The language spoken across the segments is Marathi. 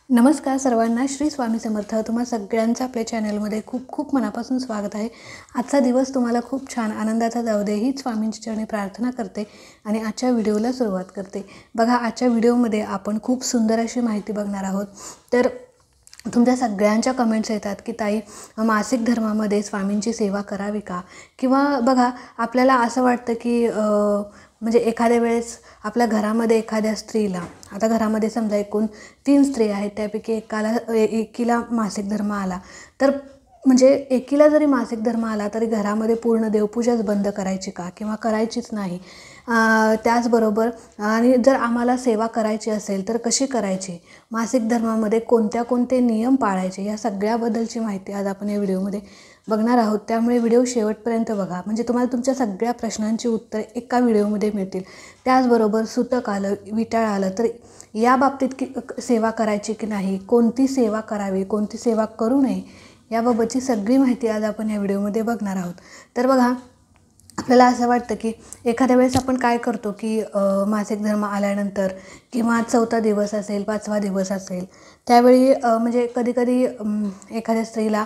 नमस्कार सर्वांना, श्री स्वामी समर्थ. तुम्हा सगळ्यांचं आपल्या चॅनलमध्ये खूप खूप मनापासून स्वागत आहे. आजचा दिवस तुम्हाला खूप छान आनंदाचा जाऊ दे हीच स्वामींची चरणी प्रार्थना करते आणि आजच्या व्हिडिओला सुरुवात करते. बघा, आजच्या व्हिडिओमध्ये आपण खूप सुंदर अशी माहिती बघणार आहोत. तर तुमच्या सगळ्यांच्या कमेंट्स येतात की ताई, मासिक धर्मामध्ये स्वामींची सेवा करावी का? किंवा बघा, आपल्याला असं वाटतं की म्हणजे एखाद्या वेळेस आपल्या घरामध्ये एखाद्या स्त्रीला, आता घरामध्ये समजा एकूण 3 स्त्री आहेत, त्यापैकी एकीला मासिक धर्म आला, तर म्हणजे एकीला जरी मासिक धर्म आला तरी घरामध्ये पूर्ण देवपूजाच बंद करायची का किंवा करायचीच नाही? त्याचबरोबर आणि जर आम्हाला सेवा करायची असेल तर कशी करायची? मासिक धर्मामध्ये कोणते नियम पाळायचे? या सगळ्याबद्दलची माहिती आज आपण या व्हिडिओमध्ये बघणार आहोत. त्यामुळे व्हिडिओ शेवटपर्यंत बघा, म्हणजे तुम्हाला तुमच्या सगळ्या प्रश्नांची उत्तरे एका व्हिडिओमध्ये मिळतील. त्याचबरोबर सुतक आलं, विटाळ आलं तर या बाबतीत सेवा करायची की नाही, कोणती सेवा करावी, कोणती सेवा करू नये, याबाबतची सगळी माहिती आज आपण या व्हिडिओमध्ये बघणार आहोत. तर बघा, आपल्याला असं वाटतं की एखाद्या वेळेस आपण काय करतो की मासिक धर्म आल्यानंतर किंवा 4था दिवस असेल, 5वा दिवस असेल, त्यावेळी म्हणजे कधीकधी एखाद्या स्त्रीला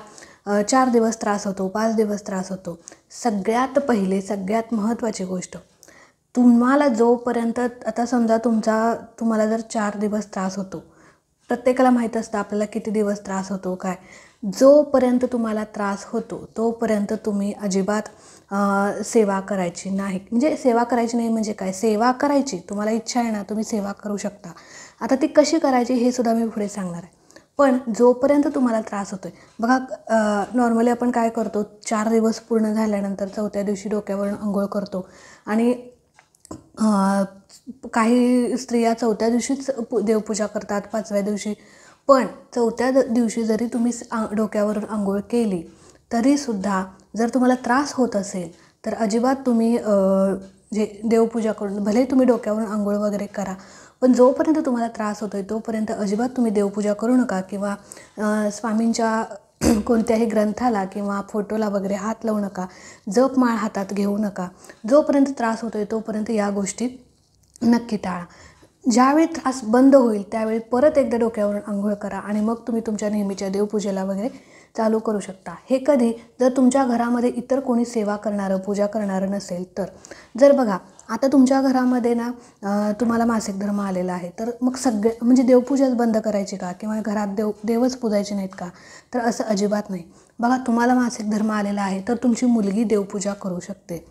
4 दिवस त्रास होतो, 5 दिवस त्रास होतो. सगळ्यात पहिले, सगळ्यात महत्त्वाची गोष्ट, तुम्हाला जोपर्यंत, आता समजा तुम्हाला जर 4 दिवस त्रास होतो, प्रत्येकाला माहीत असतं आपल्याला किती दिवस त्रास होतो काय. जोपर्यंत तुम्हाला त्रास होतो तोपर्यंत तुम्ही अजिबात सेवा करायची नाही. म्हणजे सेवा करायची नाही म्हणजे काय, सेवा करायची, तुम्हाला इच्छा आहे ना, तुम्ही सेवा करू शकता. आता ती कशी करायची हे सुद्धा मी पुढे सांगणार आहे. पण जोपर्यंत तुम्हाला त्रास होतो आहे, बघा, नॉर्मली आपण काय करतो, 4 दिवस पूर्ण झाल्यानंतर 4थ्या दिवशी डोक्यावरून अंघोळ करतो आणि काही स्त्रिया 4थ्या दिवशीच देवपूजा करतात, 5व्या दिवशी. पण 4थ्या दिवशी जरी तुम्ही डोक्यावरून अंघोळ केली तरीसुद्धा जर तुम्हाला त्रास होत असेल तर अजिबात तुम्ही जे देवपूजा करून, भले तुम्ही डोक्यावरून अंघोळ वगैरे करा, पण जोपर्यंत तुम्हाला त्रास होतो आहे तोपर्यंत अजिबात तुम्ही देवपूजा करू नका किंवा स्वामींच्या कोणत्याही ग्रंथाला किंवा फोटोला वगैरे हात लावू नका, जपमाळ हातात घेऊ नका. जोपर्यंत त्रास होतो आहे तोपर्यंत या गोष्टी नक्की टाळा. ज्यावेळी त्रास बंद होईल त्यावेळी परत एकदा डोक्यावरून अंघोळ करा आणि मग तुम्ही तुमच्या नेहमीच्या देवपूजेला वगैरे चालू करू शकता. हे कधी, जर तुमच्या घरामध्ये इतर कोणी सेवा करणारं, पूजा करणारं नसेल तर. जर बघा, आता तुमच्या घरामध्ये ना तुम्हाला मासिक धर्म आलेला आहे, तर मग म्हणजे देवपूजाच बंद करायची का किंवा घरात देवच पूजायचे नाहीत का? तर असं अजिबात नाही. बघा, तुम्हाला मासिक धर्म आलेला आहे तर तुमची मुलगी देवपूजा करू शकते,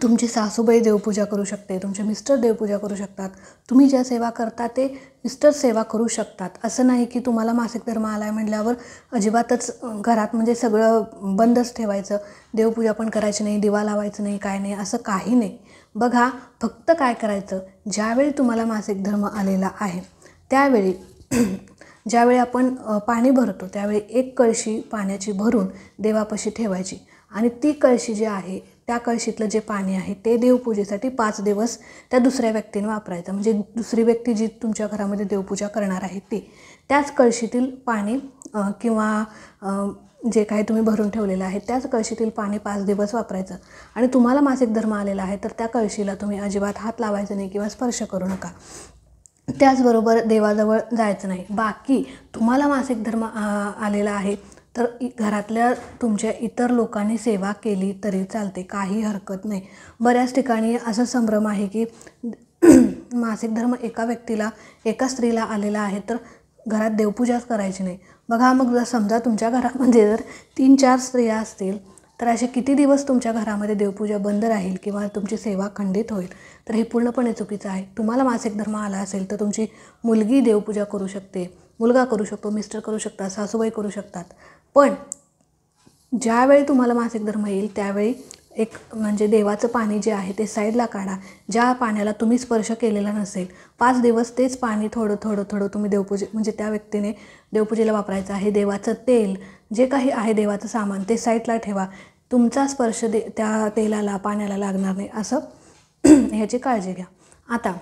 तुमची सासूबाई देवपूजा करू शकते, तुमचे मिस्टर देवपूजा करू शकतात. तुम्ही ज्या सेवा करता ते मिस्टर सेवा करू शकतात. असं नाही की तुम्हाला मासिक धर्म आला आहे म्हटल्यावर अजिबातच घरात म्हणजे सगळं बंदच ठेवायचं, देवपूजा पण करायची नाही, दिवा लावायचं नाही, काय नाही, असं काही नाही. बघा, फक्त काय करायचं, ज्यावेळी तुम्हाला मासिक धर्म आलेला आहे त्यावेळी ज्यावेळी आपण पाणी भरतो त्यावेळी 1 कळशी पाण्याची भरून देवापाशी ठेवायची आणि ती कळशी जी आहे, त्या कळशीतलं जे पाणी आहे ते देवपूजेसाठी 5 दिवस त्या दुसऱ्या व्यक्तीने वापरायचं. म्हणजे दुसरी व्यक्ती जी तुमच्या घरामध्ये देवपूजा करणार आहे ती त्याच कळशीतील पाणी किंवा जे काही तुम्ही भरून ठेवलेलं आहे त्याच कळशीतील पाणी 5 दिवस वापरायचं. आणि तुम्हाला मासिक धर्म आलेला आहे तर त्या कळशीला तुम्ही अजिबात हात लावायचं नाही किंवा स्पर्श करू नका. त्याचबरोबर देवाजवळ जायचं नाही. बाकी तुम्हाला मासिक धर्म आलेला आहे तर घरातल्या तुमच्या इतर लोकांनी सेवा केली तरी चालते, काही हरकत नाही. बऱ्याच ठिकाणी असा संभ्रम आहे की मासिक धर्म एका स्त्रीला आलेला आहे तर घरात देवपूजाच करायची नाही. बघा, मग जर समजा तुमच्या घरामध्ये जर 3-4 स्त्रिया असतील तर असे किती दिवस तुमच्या घरामध्ये देवपूजा बंद राहील किंवा तुमची सेवा खंडित होईल? तर हे पूर्णपणे चुकीचं आहे. तुम्हाला मासिक धर्म आला असेल तर तुमची मुलगी देवपूजा करू शकते, मुलगा करू शकतो, मिस्टर करू शकतात, सासूबाई करू शकतात. पण ज्यावेळी तुम्हाला मासिक धर्म येईल त्यावेळी एक म्हणजे देवाचं पाणी जे आहे ते साईडला काढा, ज्या पाण्याला तुम्ही स्पर्श केलेला नसेल. 5 दिवस तेच पाणी थोडं थोडं थोडं तुम्ही म्हणजे त्या व्यक्तीने देवपूजेला वापरायचं आहे. देवाचं तेल जे काही आहे, देवाचं सामान, ते साईडला ठेवा. तुमचा स्पर्श त्या तेलाला, पाण्याला लागणार नाही, असं ह्याची काळजी घ्या. आता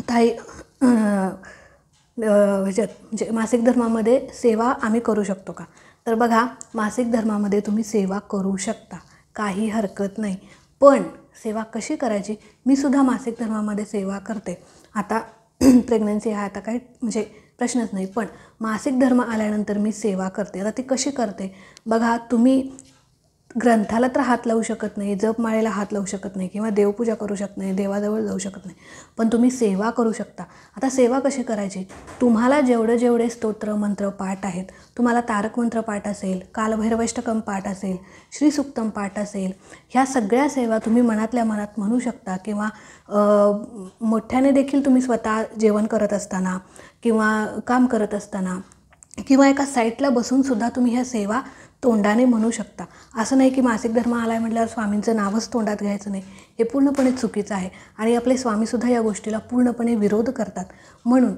ताई, ह्याच्यात म्हणजे मासिक धर्मामध्ये सेवा आम्ही करू शकतो का? तर बघा, मासिक धर्मामध्ये तुम्ही सेवा करू शकता, काही हरकत नाही. पण सेवा कशी करायची? मी सुद्धा मासिक धर्मामध्ये सेवा करते. आता प्रेग्नन्सी आहे, आता काही म्हणजे प्रश्नच नाही. पण मासिक धर्म आल्यानंतर मी सेवा करते. आता ती कशी करते बघा. तुम्ही ग्रंथाला तर हात लावू शकत नाही, जपमाळेला हात लावू शकत नाही किंवा देवपूजा करू शकत नाही, देवाजवळ जाऊ शकत नाही, पण तुम्ही सेवा करू शकता. आता सेवा कशी करायची, तुम्हाला जेवढे स्तोत्र मंत्र पाठ आहेत, तुम्हाला तारक मंत्र पाठ असेल, कालभैरवाष्टकम पाठ असेल, श्रीसूक्तम पाठ असेल, ह्या सगळ्या सेवा तुम्ही मनातल्या मनात म्हणू शकता किंवा मोठ्याने देखील तुम्ही स्वतः जेवण करत असताना किंवा काम करत असताना किंवा एका साईटला बसूनसुद्धा तुम्ही ह्या सेवा तोंडाने म्हणू शकता. असं नाही की मासिक धर्म आला आहे म्हटल्यावर स्वामींचं नावच तोंडात घ्यायचं नाही, हे पूर्णपणे चुकीचं आहे. आणि आपले स्वामीसुद्धा या गोष्टीला पूर्णपणे विरोध करतात. म्हणून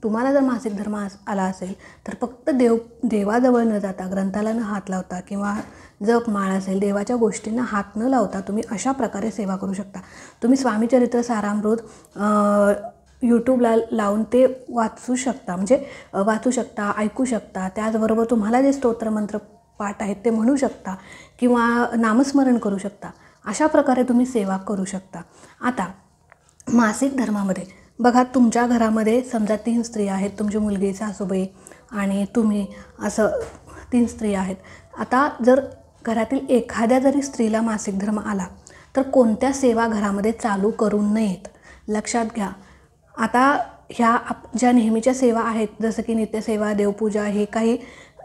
तुम्हाला जर मासिक धर्म आला असेल तर फक्त देवाजवळ न जाता, ग्रंथाला न हात लावता किंवा जप माळ असेल, देवाच्या गोष्टींना हात न लावता तुम्ही अशा प्रकारे सेवा करू शकता. तुम्ही स्वामीचरित्र सारामृत यूट्यूबला लावून ते वाचू शकता, म्हणजे वाचू शकता, ऐकू शकता. त्याचबरोबर तुम्हाला जे स्तोत्रमंत्र पाठ आहेत ते म्हणू शकता किंवा नामस्मरण करू शकता. अशा प्रकारे तुम्ही सेवा करू शकता. आता मासिक धर्मामध्ये बघा, तुमच्या घरामध्ये समजा 3 स्त्रिया आहेत, तुमची मुलगी, सासूबाई आणि तुम्ही, असं 3 स्त्रिया आहेत. आता जर घरातील एखाद्या जरी स्त्रीला मासिक धर्म आला तर कोणत्या सेवा घरामध्ये चालू करू नयेत, लक्षात घ्या. आता ह्या ज्या नेहमीच्या सेवा आहेत, जसं की नित्यसेवा, देवपूजा, हे काही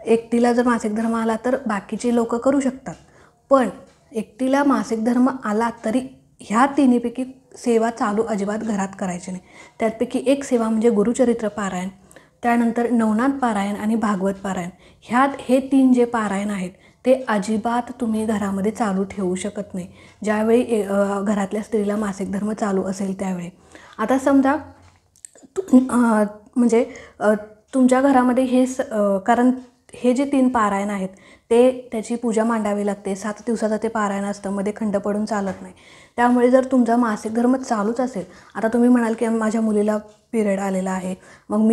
एकटीला जर मासिक धर्म आला तर बाकीचे लोक करू शकतात. पण एकटीला मासिक धर्म आला तरी ह्या तिन्हीपैकी सेवा चालू अजिबात घरात करायची नाही. त्यापैकी एक सेवा म्हणजे गुरुचरित्र पारायण, त्यानंतर नवनाथ पारायण आणि भागवत पारायण. हे 3 जे पारायण आहेत ते अजिबात तुम्ही घरामध्ये चालू ठेवू शकत नाही ज्यावेळी घरातल्या स्त्रीला मासिक धर्म चालू असेल त्यावेळी. आता समजा म्हणजे तुमच्या घरामध्ये कारण हे जे 3 पारायण आहेत त्याची पूजा मांडावी लागते. 7 दिवसाचं ते पारायण असतं, मध्ये खंड पडून चालत नाही. त्यामुळे जर तुमचा मासिक धर्म चालूच असेल, आता तुम्ही म्हणाल की माझ्या मुलीला पिरियड आलेला आहे, मग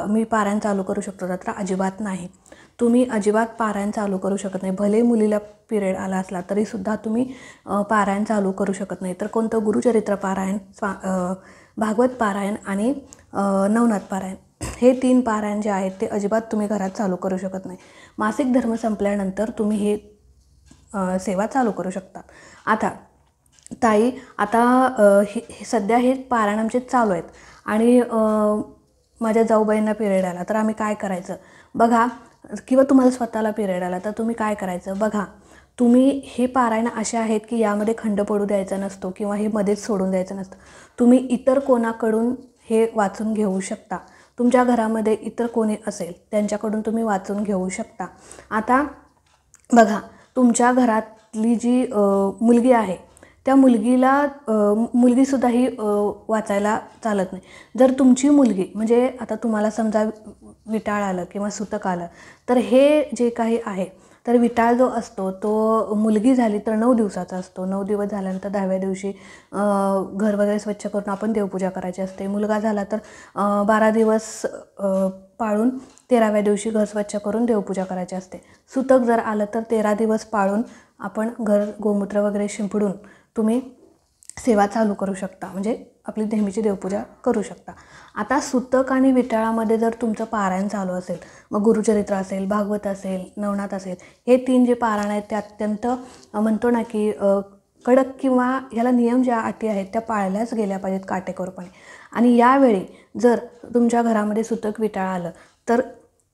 मी पारायण चालू करू शकतो, तर अजिबात नाही. तुम्ही अजिबात पारायण चालू करू शकत नाही. भले मुलीला पिरियड आला असला तरीसुद्धा तुम्ही पारायण चालू करू शकत नाही. तर कोणतं, गुरुचरित्र पारायण, भागवत पारायण आणि नवनाथ पारायण, हे 3 पारायण जे आहेत ते अजिबात तुम्ही घरात चालू करू शकत नाही. मासिक धर्म संपल्यानंतर तुम्ही हे सेवा चालू करू शकता. आता ताई, आता सध्या हे पारायण आमचे चालू आहेत आणि माझ्या जाऊबाईंना पिरियड आला तर आम्ही काय करायचं बघा, किंवा तुम्हाला स्वतःला पिरियड आला तर तुम्ही काय करायचं बघा. तुम्ही हे पारायण असे आहेत की यामध्ये खंड पडू द्यायचा नसतो किंवा हे मध्येच सोडून द्यायचं नसतं. तुम्ही इतर कोणाकडून हे वाचून घेऊ शकता. तुमच्या घरामध्ये इतर कोणी असेल त्यांच्याकडून तुम्ही वाचून घेऊ शकता. आता बघा, तुमच्या घरातली जी मुलगी आहे त्या मुलगीसुद्धा ही वाचायला चालत नाही. जर तुमची मुलगी, म्हणजे आता तुम्हाला समजा विटाळ आलं किंवा सुतक आलं, तर हे जे काही आहे, तर विटाळ जो असतो तो मुलगी झाली तर 9 दिवसाचा असतो. 9 दिवस झाल्यानंतर 10व्या दिवशी घर वगैरे स्वच्छ करून आपण देवपूजा करायची असते. मुलगा झाला तर 12 दिवस पाळून 13व्या दिवशी घर स्वच्छ करून देवपूजा करायची असते. सुतक जर आलं तर 13 दिवस पाळून आपण घर गोमूत्र वगैरे शिंपडून तुम्ही सेवा चालू करू शकता, म्हणजे आपली नेहमीची देवपूजा करू शकता. आता सुतक आणि विटाळामध्ये जर तुमचं पारायण चालू असेल, मग गुरुचरित्र असेल, भागवत असेल, नवनाथ असेल, हे 3 जे पारायण आहेत ते अत्यंत म्हणतो ना की कडक किंवा ह्याला नियम ज्या अटी आहेत त्या पाळल्याच गेल्या पाहिजेत काटेकोरपणे. आणि यावेळी जर तुमच्या घरामध्ये सुतक विटाळ आलं तर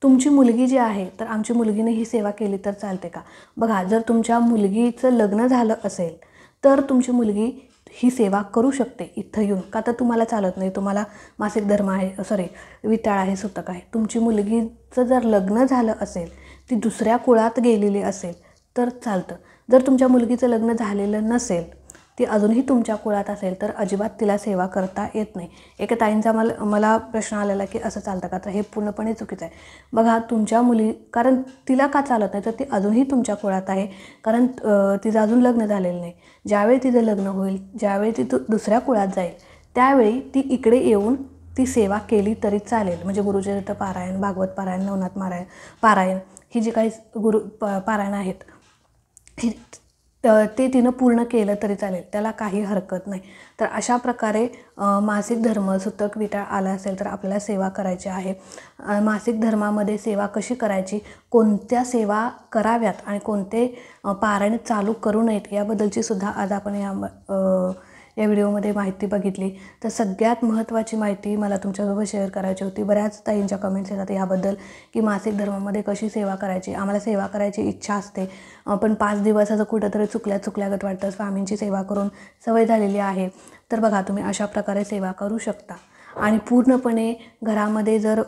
तुमची मुलगी जी आहे, तर आमची मुलगीने ही सेवा केली तर चालते का बघा. जर तुमच्या मुलगीचं लग्न झालं असेल तर तुमची मुलगी ही सेवा करू शकते इथं येऊन, का तर तुम्हाला चालत नाही, तुम्हाला मासिक धर्म आहे, विटाळ आहे, सुतक आहे. तुमची मुलगीचं जर लग्न झालं असेल, ती दुसऱ्या कुळात गेलेली असेल तर चालतं. जर तुमच्या मुलगीचं लग्न झालेलं नसेल, ती अजूनही तुमच्या कुळात असेल, तर अजिबात तिला सेवा करता येत नाही. एका ताईंचा मला प्रश्न आलेला की असं चालतं का, तर हे पूर्णपणे चुकीचं आहे. बघा, तुमच्या कारण तिला का चालत नाही, तर ती अजूनही तुमच्या कुळात आहे, कारण तिचं अजून लग्न झालेलं नाही. ज्यावेळी तिचं लग्न होईल, ज्यावेळी ती दुसऱ्या कुळात जाईल, त्यावेळी ती इकडे येऊन ती सेवा केली तरी चालेल. म्हणजे गुरुचरित्र पारायण, भागवत पारायण, नवनाथ पारायण, ही जी काही पारायण आहेत, ही ते तिनं पूर्ण केलं तरी चालेल, त्याला काही हरकत नाही. तर अशा प्रकारे मासिक धर्म सुतक विटाळ आला असेल तर आपल्याला सेवा करायची आहे. मासिक धर्मामध्ये सेवा कशी करायची, कोणत्या सेवा कराव्यात आणि कोणते पारायण चालू करू नयेत याबद्दलची सुद्धा आज आपण या व्हिडिओमध्ये माहिती बघितली. तर सगळ्यात महत्त्वाची माहिती मला तुमच्यासोबत शेअर करायची होती. बऱ्याच ताईंच्या कमेंट्स येतात याबद्दल की मासिक धर्मामध्ये कशी सेवा करायची. आम्हाला सेवा करायची इच्छा असते, पण 5 दिवसाचं कुठंतरी चुकल्यागत वाटतं. स्वामींची सेवा करून सवय झालेली आहे. तर बघा, तुम्ही अशा प्रकारे सेवा करू शकता. आणि पूर्णपणे घरामध्ये जर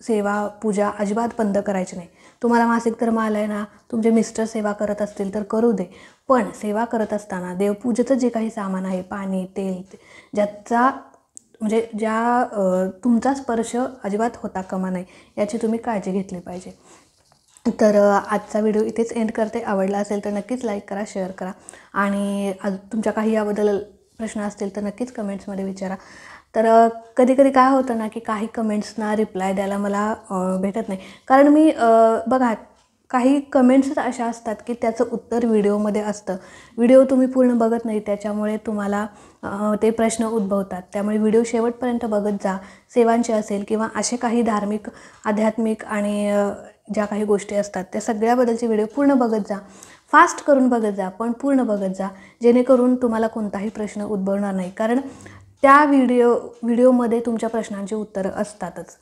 सेवा पूजा अजिबात बंद करायची नाही. तुम्हाला मासिक धर्म आला आहे ना, तुमचे मिस्टर सेवा करत असतील तर करू दे, पण सेवा करत असताना देवपूजेचं जे काही सामान आहे, पाणी, तेल, ज्याचा म्हणजे तुमचा स्पर्श अजिबात होता कामा नये याची तुम्ही काळजी घेतली पाहिजे. तर आजचा व्हिडिओ इथेच एंड करते. आवडला असेल तर नक्कीच लाईक करा, शेअर करा आणि तुमच्या काही याबद्दल प्रश्न असतील तर नक्कीच कमेंट्समध्ये विचारा. तर कधी काय होतं ना की काही कमेंट्सना रिप्लाय द्यायला मला भेटत नाही, कारण मी बघा काही कमेंट्स अशा असतात की त्याचं उत्तर व्हिडिओमध्ये असतं. व्हिडिओ तुम्ही पूर्ण बघत नाही, त्याच्यामुळे तुम्हाला ते प्रश्न उद्भवतात. त्यामुळे व्हिडिओ शेवटपर्यंत बघत जा. सेवांचे असेल किंवा असे काही धार्मिक, आध्यात्मिक आणि ज्या काही गोष्टी असतात त्या सगळ्याबद्दलचे व्हिडिओ पूर्ण बघत जा. फास्ट करून बघत जा, पण पूर्ण बघत जा, जेणेकरून तुम्हाला कोणताही प्रश्न उद्भवणार नाही. कारण त्या व्हिडिओमध्ये तुमच्या प्रश्नांची उत्तरं असतातच.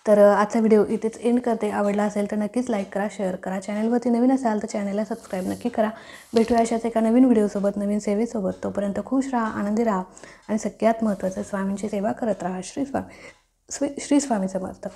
तर आजचा व्हिडिओ इथेच एंड करते. आवडला असेल तर नक्कीच लाईक करा, शेअर करा. चॅनलवरती नवीन असाल तर चॅनलला सबस्क्राईब नक्की करा. भेटूया अशाच एका नवीन व्हिडिओसोबत, नवीन सेवेसोबत. तोपर्यंत खुश राहा, आनंदी राहा आणि सगळ्यात महत्त्वाचं स्वामींची सेवा करत राहा. श्री स्वामी समर्थ.